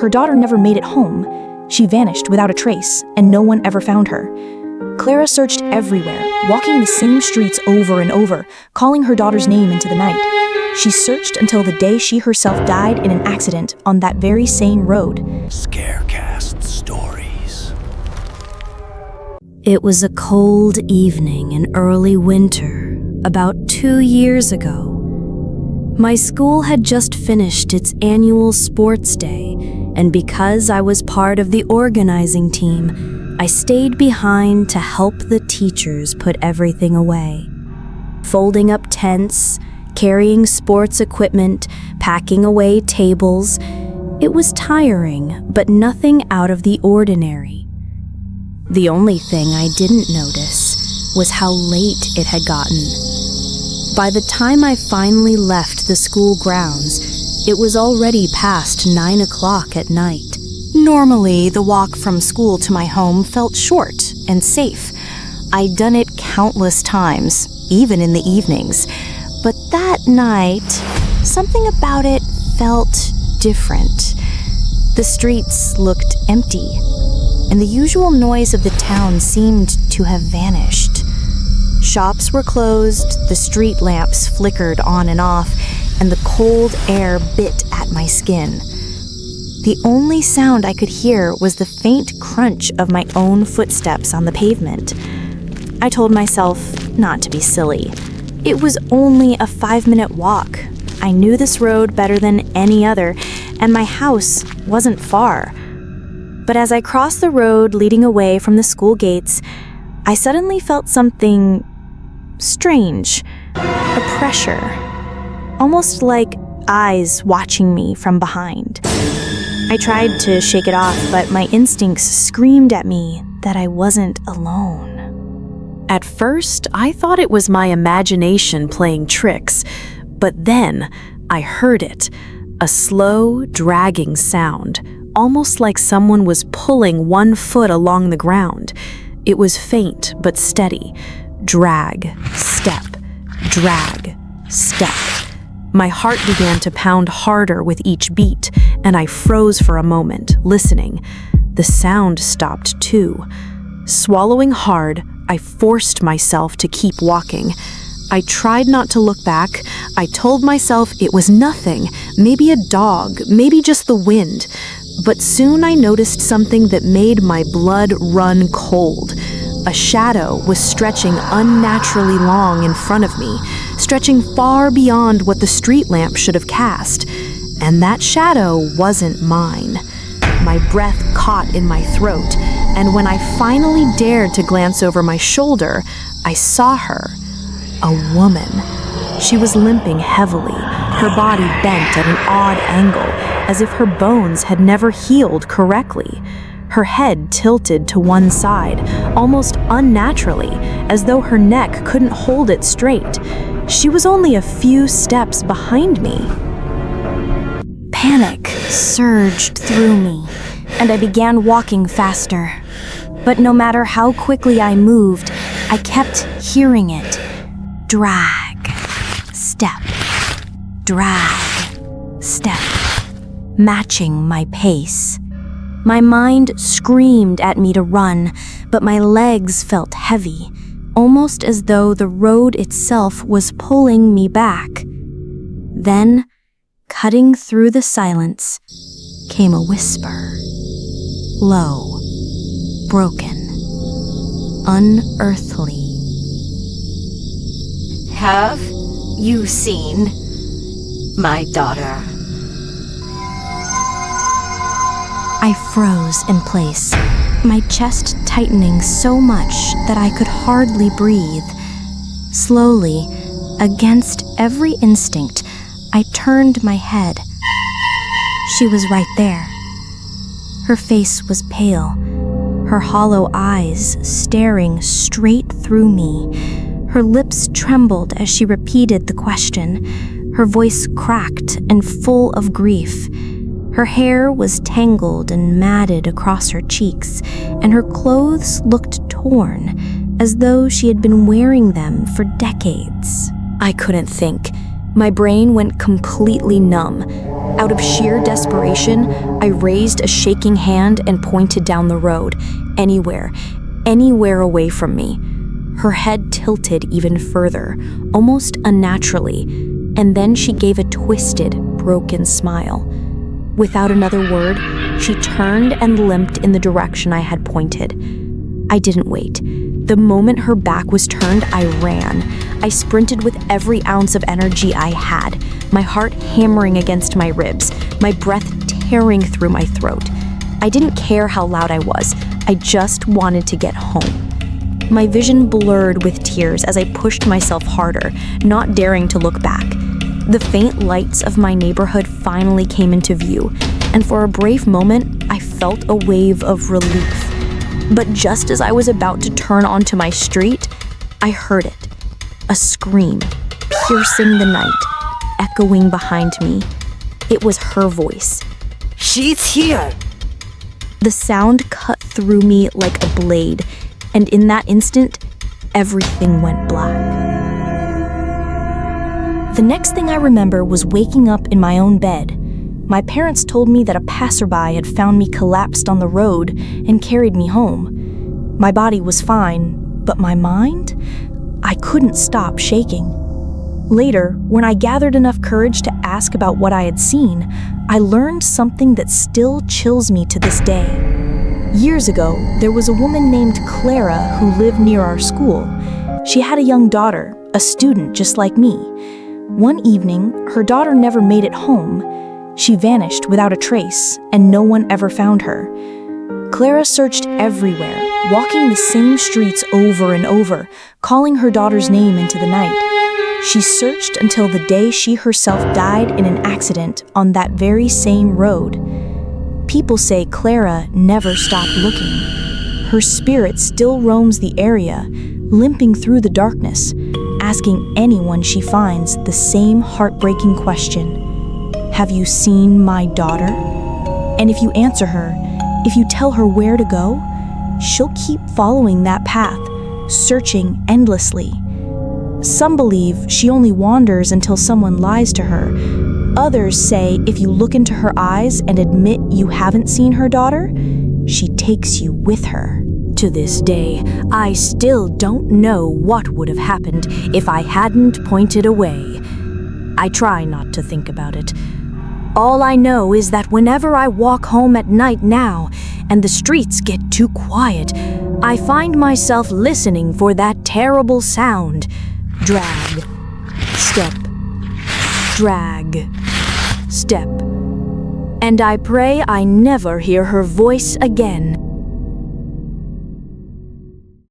her daughter never made it home. She vanished without a trace, and no one ever found her. Clara searched everywhere, walking the same streets over and over, calling her daughter's name into the night. She searched until the day she herself died in an accident on that very same road. Scarecast Stories. It was a cold evening in early winter, about 2 years ago. My school had just finished its annual sports day, and because I was part of the organizing team, I stayed behind to help the teachers put everything away. Folding up tents, carrying sports equipment, packing away tables. It was tiring, but nothing out of the ordinary. The only thing I didn't notice was how late it had gotten. By the time I finally left the school grounds, it was already past 9 o'clock at night. Normally, the walk from school to my home felt short and safe. I'd done it countless times, even in the evenings. But that night, something about it felt different. The streets looked empty, and the usual noise of the town seemed to have vanished. Shops were closed, the street lamps flickered on and off, and the cold air bit at my skin. The only sound I could hear was the faint crunch of my own footsteps on the pavement. I told myself not to be silly. It was only a 5-minute walk. I knew this road better than any other, and my house wasn't far. But as I crossed the road leading away from the school gates, I suddenly felt something strange, a pressure, almost like eyes watching me from behind. I tried to shake it off, but my instincts screamed at me that I wasn't alone. At first, I thought it was my imagination playing tricks, but then I heard it, a slow, dragging sound, almost like someone was pulling one foot along the ground. It was faint but steady. Drag, step, drag, step. My heart began to pound harder with each beat, and I froze for a moment, listening. The sound stopped too. Swallowing hard, I forced myself to keep walking. I tried not to look back. I told myself it was nothing, maybe a dog, maybe just the wind. But soon I noticed something that made my blood run cold. A shadow was stretching unnaturally long in front of me, stretching far beyond what the street lamp should have cast. And that shadow wasn't mine. My breath caught in my throat, and when I finally dared to glance over my shoulder, I saw her. A woman. She was limping heavily, her body bent at an odd angle, as if her bones had never healed correctly. Her head tilted to one side, almost unnaturally, as though her neck couldn't hold it straight. She was only a few steps behind me. Panic surged through me, and I began walking faster. But no matter how quickly I moved, I kept hearing it. Drag, step, drag, step, matching my pace. My mind screamed at me to run, but my legs felt heavy, almost as though the road itself was pulling me back. Then, cutting through the silence, came a whisper. Low, broken, unearthly. Have you seen my daughter? I froze in place, my chest tightening so much that I could hardly breathe. Slowly, against every instinct, I turned my head. She was right there. Her face was pale, her hollow eyes staring straight through me. Her lips trembled as she repeated the question. Her voice cracked and full of grief. Her hair was tangled and matted across her cheeks, and her clothes looked torn, as though she had been wearing them for decades. I couldn't think. My brain went completely numb. Out of sheer desperation, I raised a shaking hand and pointed down the road, anywhere away from me. Her head tilted even further, almost unnaturally, and then she gave a twisted, broken smile. Without another word, she turned and limped in the direction I had pointed. I didn't wait. The moment her back was turned, I ran. I sprinted with every ounce of energy I had, my heart hammering against my ribs, my breath tearing through my throat. I didn't care how loud I was. I just wanted to get home. My vision blurred with tears as I pushed myself harder, not daring to look back. The faint lights of my neighborhood finally came into view, and for a brief moment, I felt a wave of relief. But just as I was about to turn onto my street, I heard it. A scream, piercing the night, echoing behind me. It was her voice. She's here! The sound cut through me like a blade, and in that instant, everything went black. The next thing I remember was waking up in my own bed. My parents told me that a passerby had found me collapsed on the road and carried me home. My body was fine, but my mind? I couldn't stop shaking. Later, when I gathered enough courage to ask about what I had seen, I learned something that still chills me to this day. Years ago, there was a woman named Clara who lived near our school. She had a young daughter, a student just like me. One evening, her daughter never made it home. She vanished without a trace, and no one ever found her. Clara searched everywhere, walking the same streets over and over, calling her daughter's name into the night. She searched until the day she herself died in an accident on that very same road. People say Clara never stopped looking. Her spirit still roams the area, limping through the darkness, asking anyone she finds the same heartbreaking question. Have you seen my daughter? And if you answer her, if you tell her where to go, she'll keep following that path, searching endlessly. Some believe she only wanders until someone lies to her. Others say if you look into her eyes and admit you haven't seen her daughter, she takes you with her. To this day, I still don't know what would have happened if I hadn't pointed away. I try not to think about it. All I know is that whenever I walk home at night now, and the streets get too quiet, I find myself listening for that terrible sound. Drag, step, drag, step. And I pray I never hear her voice again.